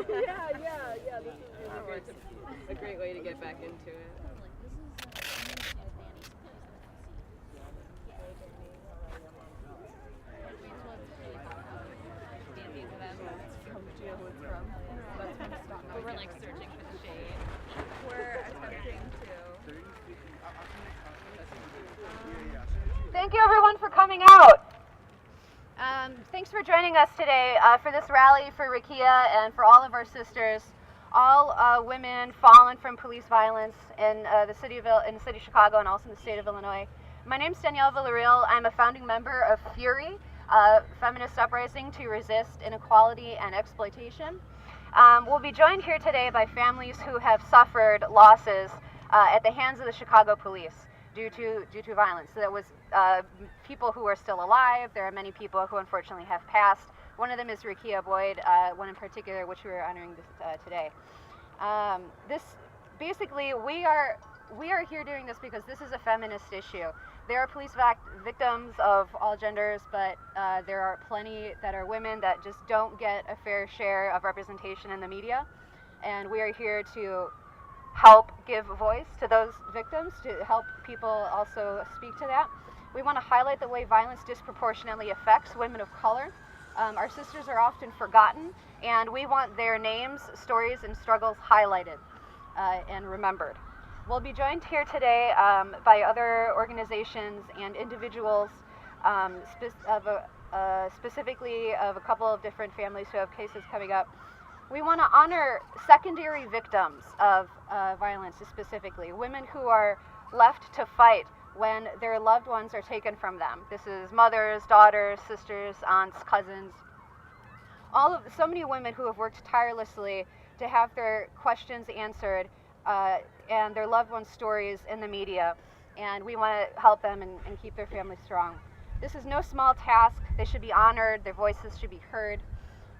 Yeah. This is a great way to get back into it. But we're like searching for the shade. We're attempting to. Thank you everyone for coming out. Thanks for joining us today for this rally for Rekia and for all of our sisters, all women fallen from police violence in the city of Chicago and also in the state of Illinois. My name is Danielle Villarreal. I'm a founding member of Fury, a feminist uprising to resist inequality and exploitation. We'll be joined here today by families who have suffered losses at the hands of the Chicago police due to violence. So that was people who are still alive. There are many people who unfortunately have passed. One of them is Rekia Boyd, one in particular, which we are honoring today. Basically, we are here doing this because this is a feminist issue. There are police victims of all genders, but there are plenty that are women that just don't get a fair share of representation in the media. And we are here to help give voice to those victims, to help people also speak to that. We want to highlight the way violence disproportionately affects women of color. Our sisters are often forgotten, and we want their names, stories, and struggles highlighted and remembered. We'll be joined here today by other organizations and individuals, specifically of a couple of different families who have cases coming up. We want to honor secondary victims of violence, specifically women who are left to fight when their loved ones are taken from them. This is mothers, daughters, sisters, aunts, cousins. So many women who have worked tirelessly to have their questions answered and their loved ones' stories in the media, and we want to help them and keep their families strong. This is no small task. They should be honored. Their voices should be heard.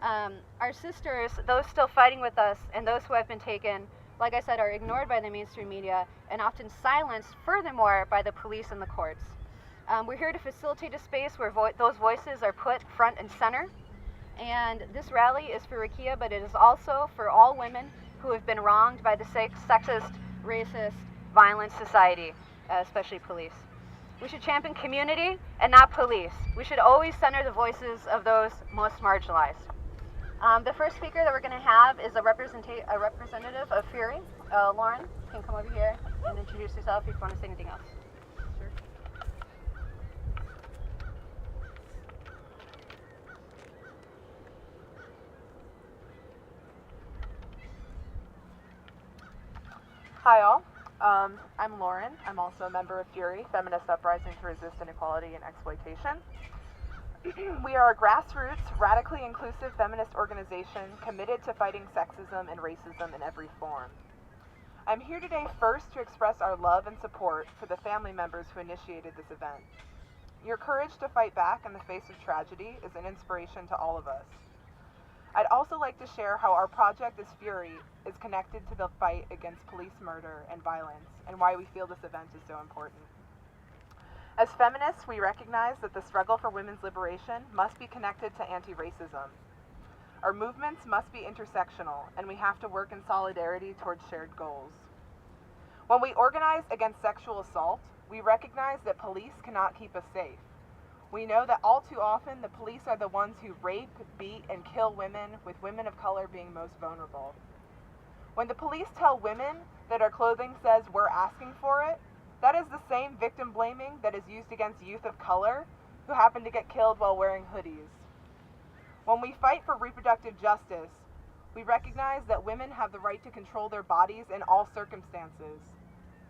Our sisters, those still fighting with us, and those who have been taken, like I said, are ignored by the mainstream media and often silenced, furthermore, by the police and the courts. We're here to facilitate a space where those voices are put front and center. And this rally is for Rekia, but it is also for all women who have been wronged by the sexist, racist, violent society, especially police. We should champion community and not police. We should always center the voices of those most marginalized. The first speaker that we're going to have is a representative of Fury. Lauren, you can come over here and introduce yourself if you want to say anything else. Sure. Hi all, I'm Lauren. I'm also a member of Fury, Feminist Uprising to Resist Inequality and Exploitation. We are a grassroots, radically inclusive feminist organization committed to fighting sexism and racism in every form. I'm here today first to express our love and support for the family members who initiated this event. Your courage to fight back in the face of tragedy is an inspiration to all of us. I'd also like to share how our project as Fury is connected to the fight against police murder and violence, and why we feel this event is so important. As feminists, we recognize that the struggle for women's liberation must be connected to anti-racism. Our movements must be intersectional, and we have to work in solidarity towards shared goals. When we organize against sexual assault, we recognize that police cannot keep us safe. We know that all too often the police are the ones who rape, beat, and kill women, with women of color being most vulnerable. When the police tell women that our clothing says "we're asking for it," that is the same victim blaming that is used against youth of color who happen to get killed while wearing hoodies. When we fight for reproductive justice, we recognize that women have the right to control their bodies in all circumstances.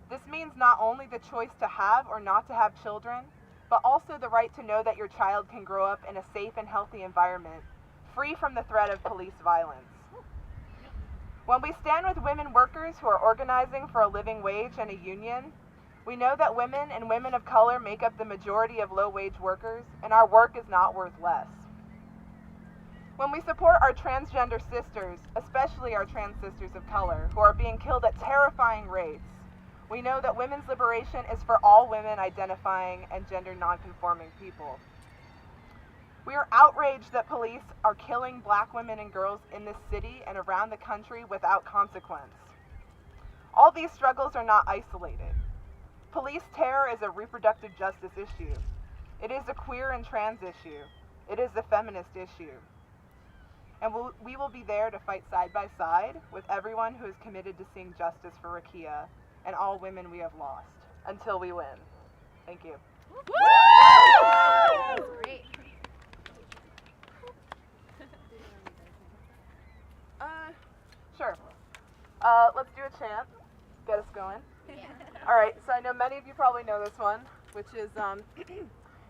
This means not only the choice to have or not to have children, but also the right to know that your child can grow up in a safe and healthy environment, free from the threat of police violence. When we stand with women workers who are organizing for a living wage and a union, we know that women and women of color make up the majority of low-wage workers, and our work is not worth less. When we support our transgender sisters, especially our trans sisters of color, who are being killed at terrifying rates, we know that women's liberation is for all women identifying and gender nonconforming people. We are outraged that police are killing black women and girls in this city and around the country without consequence. All these struggles are not isolated. Police terror is a reproductive justice issue. It is a queer and trans issue. It is a feminist issue. And we will be there to fight side by side with everyone who is committed to seeing justice for Rekia and all women we have lost until we win. Thank you. Great. Sure. Let's do a chant. Get us going. All right, so I know many of you probably know this one, which is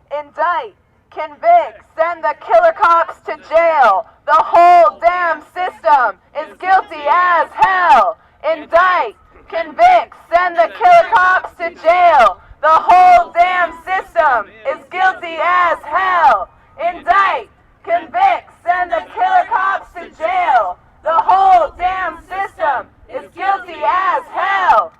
indict, convict, send the killer cops to jail. The whole damn system is guilty as hell. Indict, convict, send the killer cops to jail. The whole damn system is guilty as hell. Indict, convict, send the killer cops to jail. The whole damn system is guilty as hell.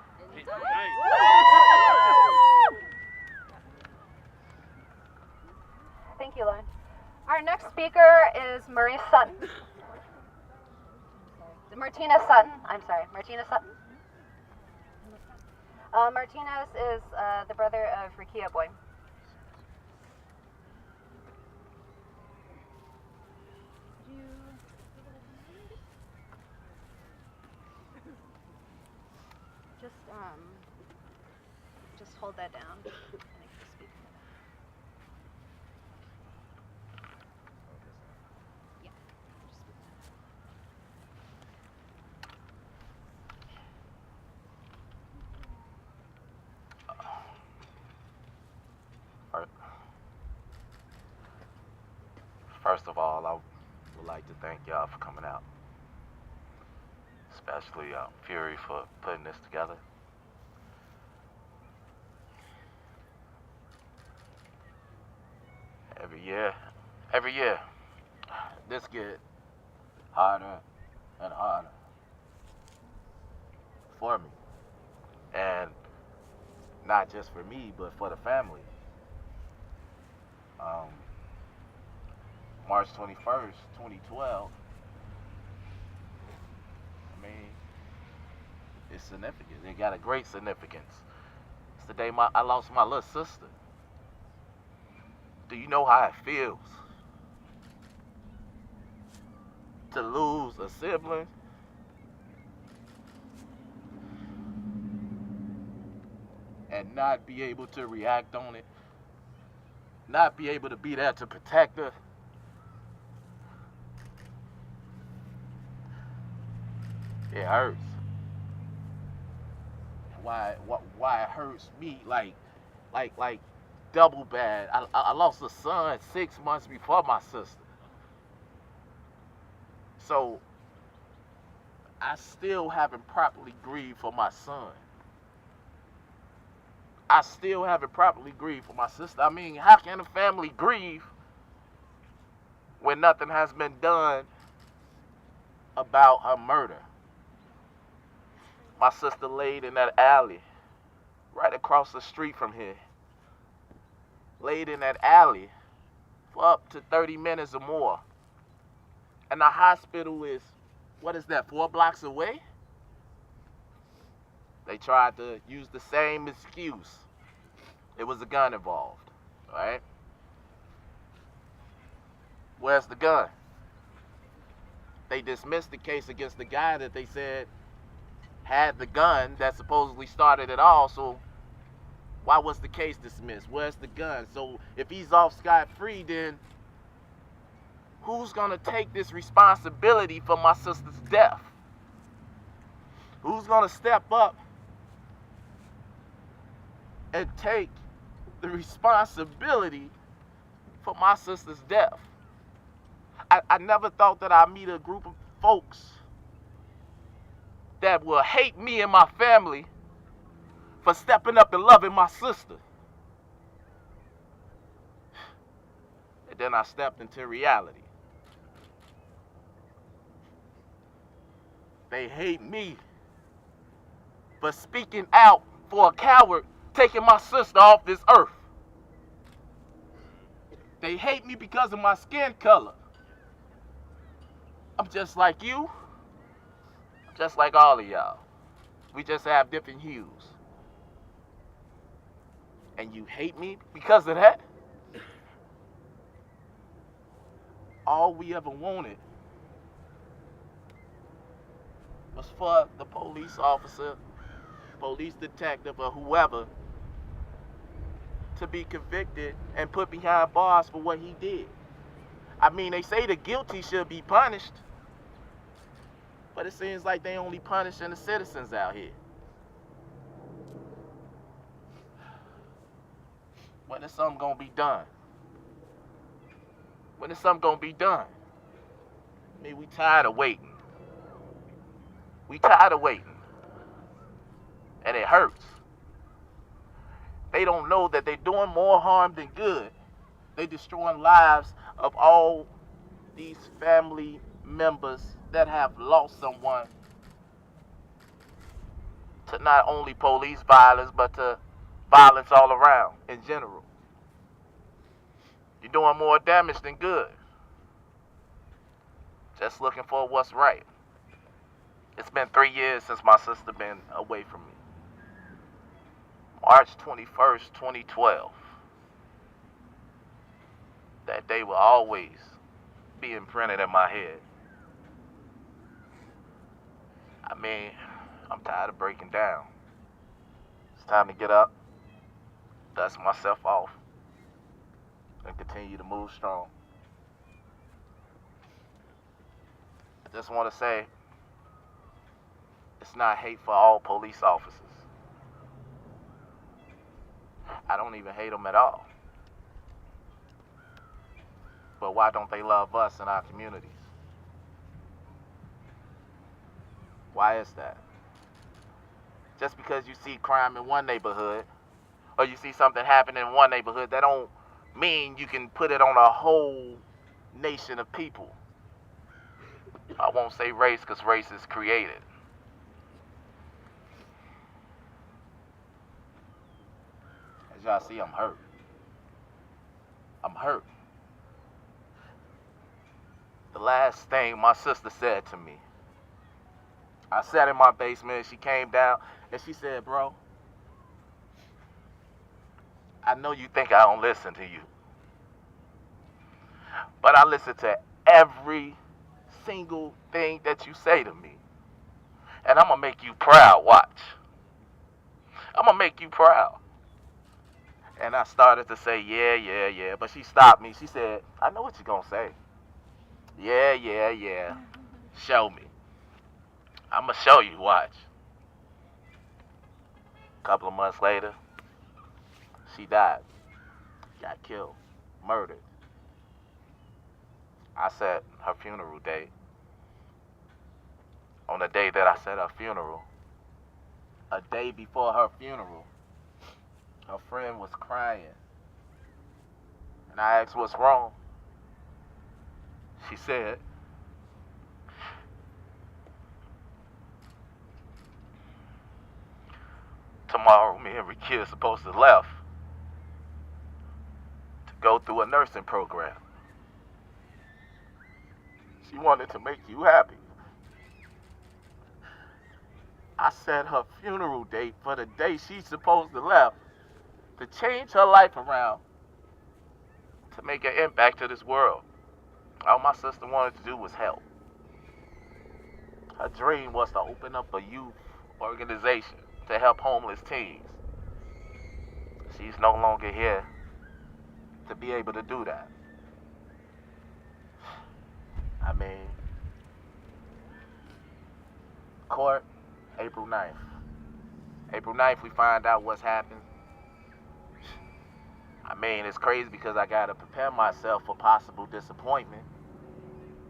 Thank you, Lauren. Our next speaker is Martina Sutton. Martina Sutton. Martinez is the brother of Rekia Boyd. Just hold that down. And I can speak. Yeah. First of all, I would like to thank y'all for coming out, especially Fury for putting this together. Every year, this get harder and harder for me, and not just for me, but for the family. March 21st, 2012, I mean, it's significant. It got a great significance. It's the day I lost my little sister. Do you know how it feels to lose a sibling? And not be able to react on it, not be able to be there to protect her. It hurts. Why it hurts me like double bad. I lost a son 6 months before my sister. So I still haven't properly grieved for my son. I still haven't properly grieved for my sister. I mean, how can a family grieve when nothing has been done about her murder? My sister laid in that alley right across the street from here. Laid in that alley for up to 30 minutes or more. And the hospital is, 4 blocks away? They tried to use the same excuse. It was a gun involved, right? Where's the gun? They dismissed the case against the guy that they said had the gun that supposedly started it all, so why was the case dismissed? Where's the gun? So if he's off scot-free, then who's gonna take this responsibility for my sister's death? Who's gonna step up and take the responsibility for my sister's death? I never thought that I'd meet a group of folks that will hate me and my family for stepping up and loving my sister. And then I stepped into reality. They hate me for speaking out for a coward taking my sister off this earth. They hate me because of my skin color. I'm just like you. I'm just like all of y'all. We just have different hues. And you hate me because of that? All we ever wanted was for the police officer, police detective, or whoever to be convicted and put behind bars for what he did. I mean, they say the guilty should be punished, but it seems like they only punishing the citizens out here. When is something gonna be done? When is something gonna be done? I mean, we tired of waiting. We tired of waiting. And it hurts. They don't know that they're doing more harm than good. They destroying lives of all these family members that have lost someone to not only police violence, but to violence all around in general. You're doing more damage than good. Just looking for what's right. It's been 3 years since my sister been away from me. March 21st, 2012. That day will always be imprinted in my head. I mean, I'm tired of breaking down. It's time to get up, dust myself off, and continue to move strong. I just want to say, it's not hate for all police officers. I don't even hate them at all. But why don't they love us in our communities? Why is that? Just because you see crime in one neighborhood, or you see something happen in one neighborhood, that don't mean you can put it on a whole nation of people. I won't say race, because race is created. As y'all see, I'm hurt. I'm hurt. The last thing my sister said to me, I sat in my basement, she came down, and she said, bro, I know you think I don't listen to you, but I listen to every single thing that you say to me, and I'm going to make you proud, watch. I'm going to make you proud. And I started to say, yeah, but she stopped me. She said, I know what you're going to say. Yeah. Show me. I'm going to show you, watch. A couple of months later, she died. Got killed. Murdered. I set her funeral date. On the day that I set her funeral, a day before her funeral, her friend was crying. And I asked, what's wrong? She said, tomorrow me and Rekia are supposed to left to go through a nursing program. She wanted to make you happy. I set her funeral date for the day she's supposed to left to change her life around, to make an impact to this world. All my sister wanted to do was help. Her dream was to open up a youth organization to help homeless teens. She's no longer here to be able to do that. I mean, court, April 9th. April 9th, we find out what's happened. I mean, it's crazy because I gotta prepare myself for possible disappointment.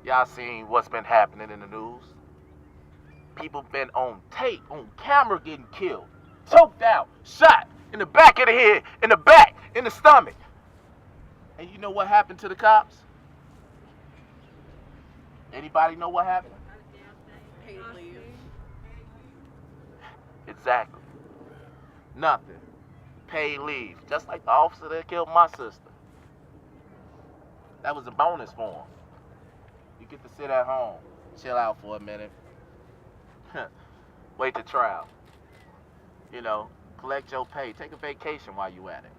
Y'all seen what's been happening in the news. People been on tape, on camera getting killed, choked out, shot in the back of the head, in the back, in the stomach. And you know what happened to the cops? Anybody know what happened? Paid leave. Exactly. Nothing. Paid leave. Just like the officer that killed my sister. That was a bonus for him. You get to sit at home, chill out for a minute, wait to trial. You know, collect your pay, take a vacation while you at it.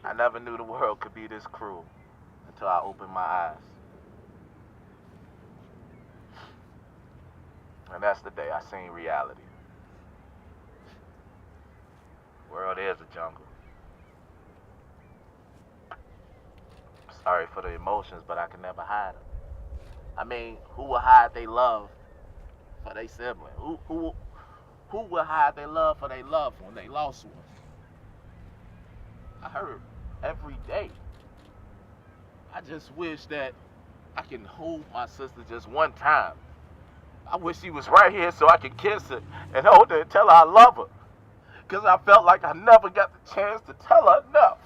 I never knew the world could be this cruel until I opened my eyes. And that's the day I seen reality. The world is a jungle. Sorry for the emotions, but I can never hide them. I mean, who will hide their love for their sibling? Who will hide their love for their loved one, they lost one? I heard every day. I just wish that I can hold my sister just one time. I wish she was right here so I could kiss her and hold her and tell her I love her. Because I felt like I never got the chance to tell her enough.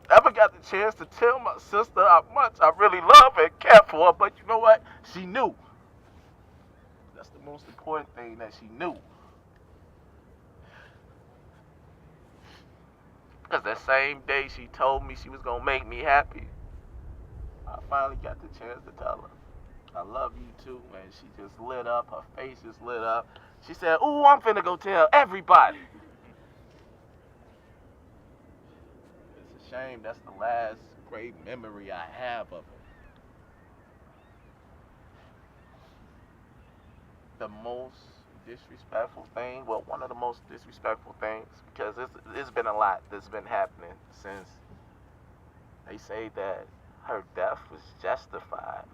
Never got the chance to tell my sister how much I really love her and care for her, but you know what? She knew. That's the most important thing, that she knew. Because that same day she told me she was going to make me happy, I finally got the chance to tell her, I love you too, and she just lit up, her face just lit up. She said, ooh, I'm finna go tell everybody. It's a shame that's the last great memory I have of her. The most disrespectful thing, well, one of the most disrespectful things, because it's been a lot that's been happening since they say that her death was justified.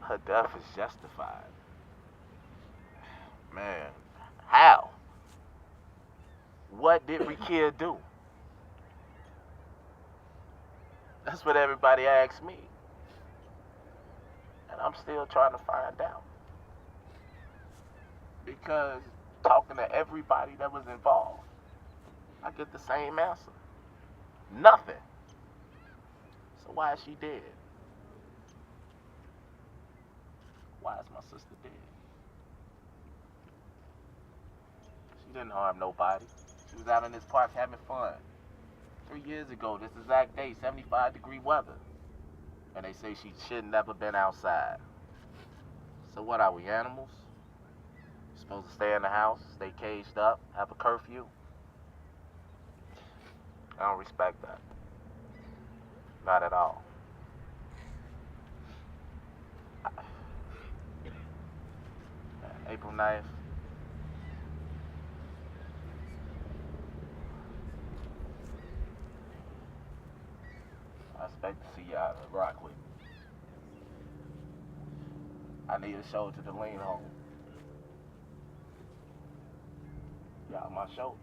Her death is justified. Man, how? What did Rekia do? That's what everybody asks me. And I'm still trying to find out. Because talking to everybody that was involved, I get the same answer. Nothing. So why is she dead? Why is my sister dead? She didn't harm nobody. She was out in this park having fun. 3 years ago, this exact day, 75-degree weather. And they say she should never been outside. So what are we, animals? Supposed to stay in the house, stay caged up, have a curfew? I don't respect that. Not at all. April 9th. I expect to see y'all rock with me. I need a shoulder to lean on. Y'all my shoulder.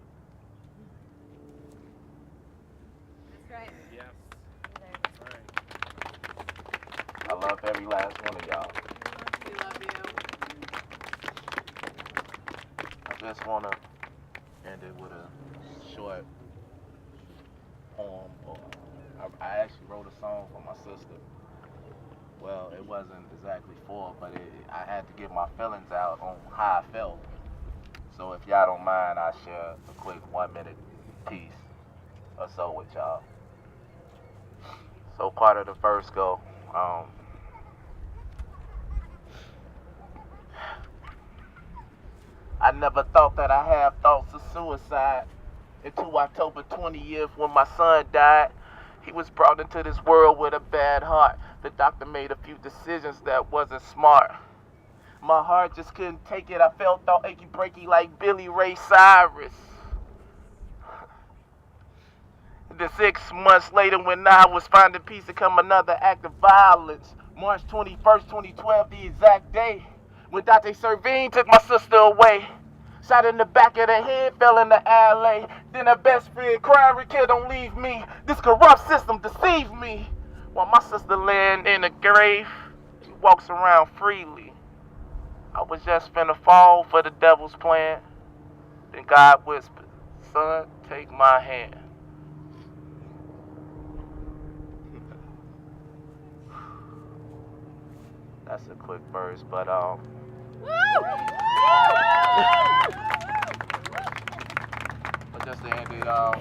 That's right. Yes. There. Right. I love every last one of y'all. We love you. I just want to end it with a short poem. I actually wrote a song for my sister. Well, it wasn't exactly for her, but I had to get my feelings out on how I felt. So if y'all don't mind, I'll share a quick 1-minute piece or so with y'all. So part of the verse go, I never thought that I have thoughts of suicide until October 20th when my son died. He was brought into this world with a bad heart. The doctor made a few decisions that wasn't smart. My heart just couldn't take it. I felt all achy breaky like Billy Ray Cyrus. Then 6 months later, when I was finding peace, to come another act of violence. March 21st, 2012, the exact day when Dante Servin took my sister away. Shot in the back of the head, fell in the alley. Then her best friend cried, Rekia, don't leave me. This corrupt system deceived me. While my sister laying in the grave, she walks around freely. I was just finna fall for the devil's plan. Then God whispered, son, take my hand. That's a quick verse, but that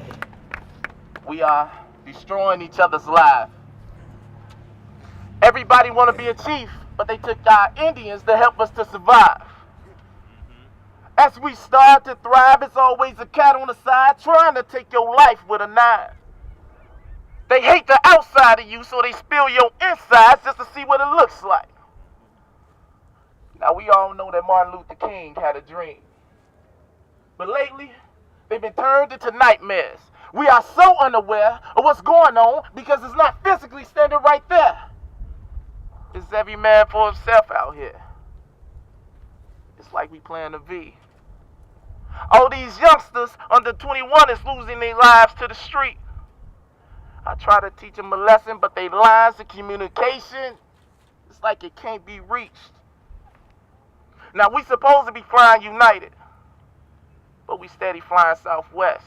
we are destroying each other's lives. Everybody want to be a chief, but they took our Indians to help us to survive. As we start to thrive, it's always a cat on the side trying to take your life with a knife. They hate the outside of you, so they spill your insides just to see what it looks like. Now, we all know that Martin Luther King had a dream. But lately, they've been turned into nightmares. We are so unaware of what's going on because it's not physically standing right there. It's every man for himself out here. It's like we playing a V. All these youngsters under 21 is losing their lives to the street. I try to teach them a lesson, but they lines of communication, it's like it can't be reached. Now, we supposed to be flying united, but we steady flying southwest.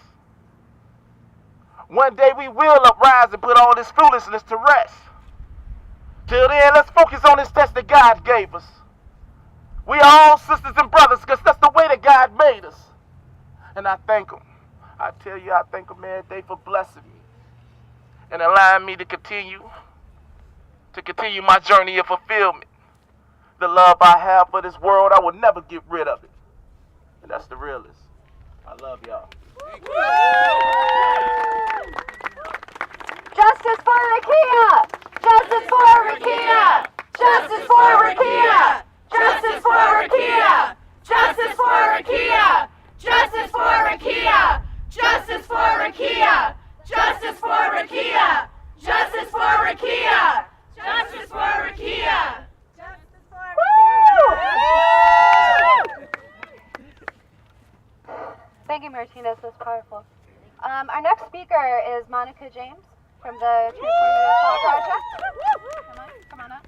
One day we will uprise and put all this foolishness to rest. Till then, let's focus on this test that God gave us. We are all sisters and brothers because that's the way that God made us. And I thank Him. I tell you, I thank Him every day for blessing me and allowing me to continue my journey of fulfillment. The love I have for this world, I will never get rid of it. And that's the realest. I love y'all. Justice for Rekia! Justice for Rekia! Justice for Rekia! Justice for Rekia! Justice for Rekia! Justice for Rekia! Justice for Rekia! Justice for Rekia! Justice for Rekia! Justice for Rekia! Thank you, Martinez. That's powerful. Our next speaker is Monica James from the Transformative Thought Project. Come on up.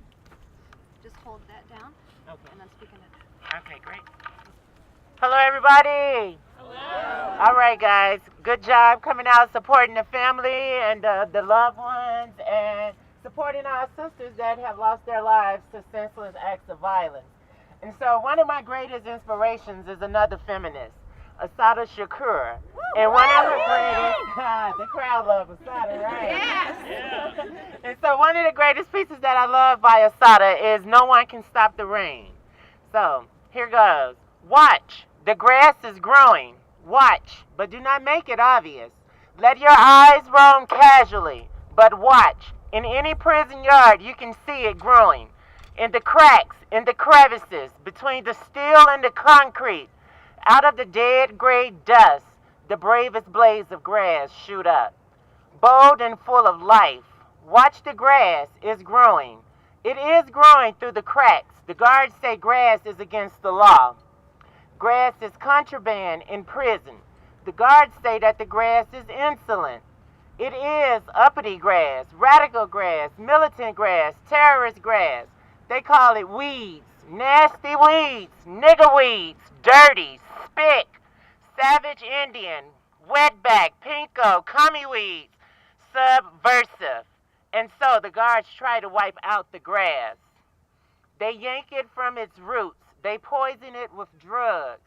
Just hold that down. Okay. And then speak in it. Okay, great. Hello, everybody. Hello. All right, guys. Good job coming out, supporting the family and the loved ones, and supporting our sisters that have lost their lives to senseless acts of violence. And so one of my greatest inspirations is another feminist, Assata Shakur. And one of her greatest, the crowd loves Assata, right? Yes. And so one of the greatest pieces that I love by Assata is No One Can Stop the Rain. So here goes. Watch, the grass is growing. Watch, but do not make it obvious. Let your eyes roam casually, but watch. In any prison yard, you can see it growing. In the cracks, in the crevices, between the steel and the concrete, out of the dead gray dust, the bravest blades of grass shoot up. Bold and full of life, watch the grass is growing. It is growing through the cracks. The guards say grass is against the law. Grass is contraband in prison. The guards say that the grass is insolent. It is uppity grass, radical grass, militant grass, terrorist grass. They call it weeds, nasty weeds, nigger weeds, dirty, spick, savage Indian, wetback, pinko, commie weeds, subversive. And so the guards try to wipe out the grass. They yank it from its roots. They poison it with drugs.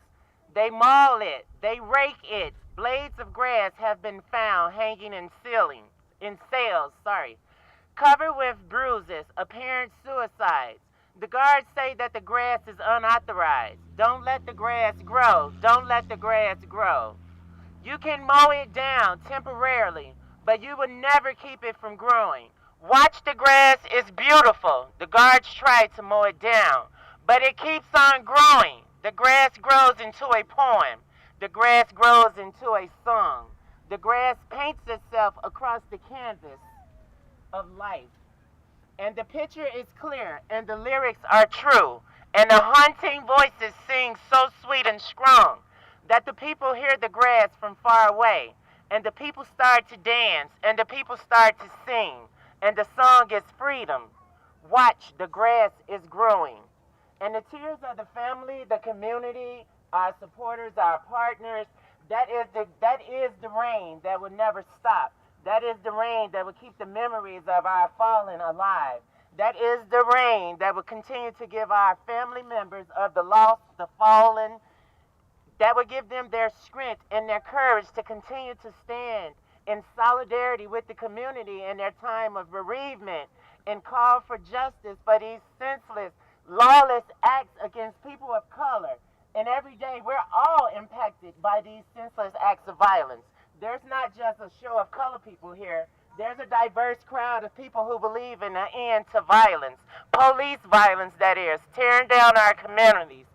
They maul it. They rake it. Blades of grass have been found hanging in cells, covered with bruises, apparent suicides. The guards say that the grass is unauthorized. Don't let the grass grow. Don't let the grass grow. You can mow it down temporarily, but you will never keep it from growing. Watch the grass, it's beautiful. The guards try to mow it down, but it keeps on growing. The grass grows into a poem. The grass grows into a song. The grass paints itself across the canvas of life. And the picture is clear, and the lyrics are true. And the haunting voices sing so sweet and strong that the people hear the grass from far away. And the people start to dance, and the people start to sing. And the song is freedom. Watch, the grass is growing. And the tears of the family, the community, our supporters, our partners, that is the rain that will never stop. That is the rain that will keep the memories of our fallen alive. That is the rain that will continue to give our family members of the lost, the fallen, that would give them their strength and their courage to continue to stand in solidarity with the community in their time of bereavement and call for justice for these senseless, lawless acts against people of color. And every day we're all impacted by these senseless acts of violence. There's not just a show of color people here. There's a diverse crowd of people who believe in an end to violence. Police violence, that is, tearing down our communities,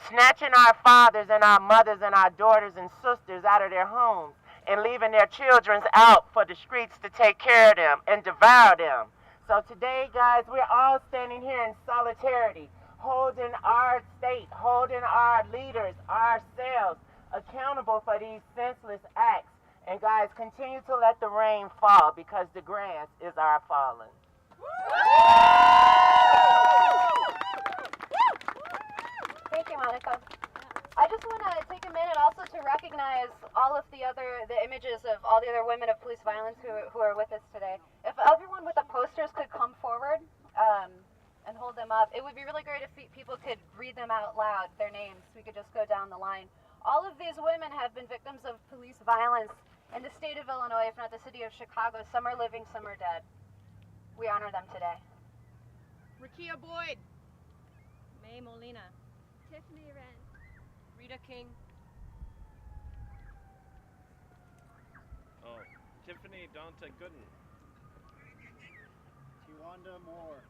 snatching our fathers and our mothers and our daughters and sisters out of their homes and leaving their children out for the streets to take care of them and devour them. So today, guys, we're all standing here in solidarity, holding our state, holding our leaders, ourselves accountable for these senseless acts. And guys, continue to let the rain fall because the grass is our fallen. Thank you, Monica. I just want to take a minute also to recognize all of the images of all the other women of police violence who are with us today. If everyone with the posters could come forward and hold them up, it would be really great if people could read them out loud, their names. We could just go down the line. All of these women have been victims of police violence in the state of Illinois, if not the city of Chicago. Some are living, some are dead. We honor them today. Rekia Boyd. May Molina. Tiffany Wren. Rita King. Oh, Tiffany Dante Gooden. Tiwanda Moore.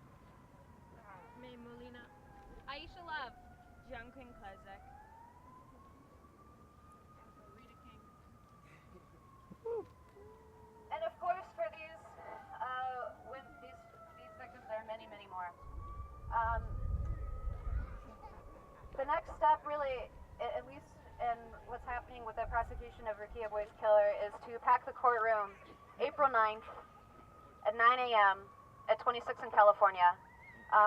May Molina. Aisha Love. Junkin Klezek. Rita King. And of course, for these victims, there are many, many more. The next step, really, at least in what's happening with the prosecution of Rekia Boyd's killer, is to pack the courtroom April 9th at 9 a.m. at 26 in California.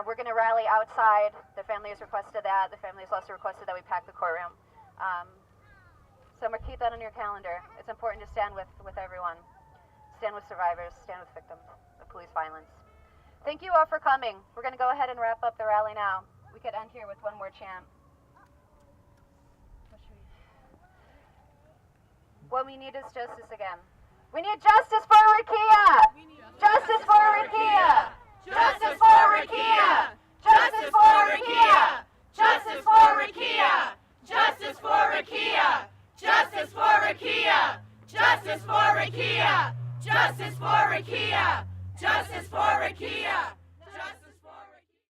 We're going to rally outside. The family has requested that. The family has also requested that we pack the courtroom. So keep that on your calendar. It's important to stand with everyone. Stand with survivors, stand with victims of police violence. Thank you all for coming. We're going to go ahead and wrap up the rally now. We could end here with one more chant. What we need is justice again. We need justice for Rekia! Justice for Rekia! Justice for Rekia! Justice for Rekia! Justice for Rekia! Justice for Rekia! Justice for Rekia! Justice for Rekia! Justice for Rekia! Justice for Rekia!